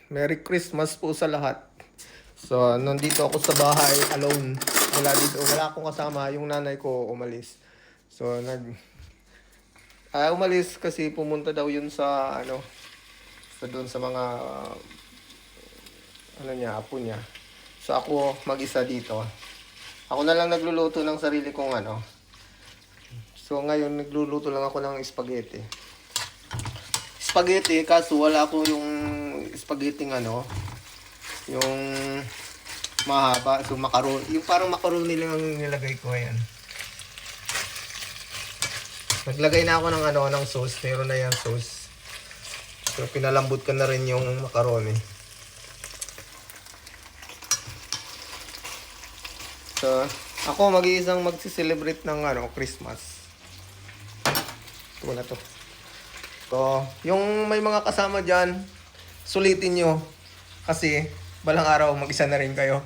Merry Christmas po sa lahat. So, nandito ako sa bahay alone. Wala akong kasama. Yung nanay ko umalis. So, umalis kasi pumunta daw yun sa doon sa mga apo niya. So, ako mag-isa dito. Ako na lang nagluluto ng sarili kong So, ngayon nagluluto lang ako ng spaghetti. Spaghetti, kaso wala ako yung spaghetti yung mahaba. So, macaroni. Yung parang macaroni lang ang nilagay ko. Ayan. Naglagay na ako ng sauce. Meron na yung sauce. So, pinalambot ko na rin yung macaroni. So, ako mag-iisang magsi-celebrate ng Christmas. Ito na to. So, yung may mga kasama dyan, sulitin nyo. Kasi, balang araw, mag-isa na rin kayo.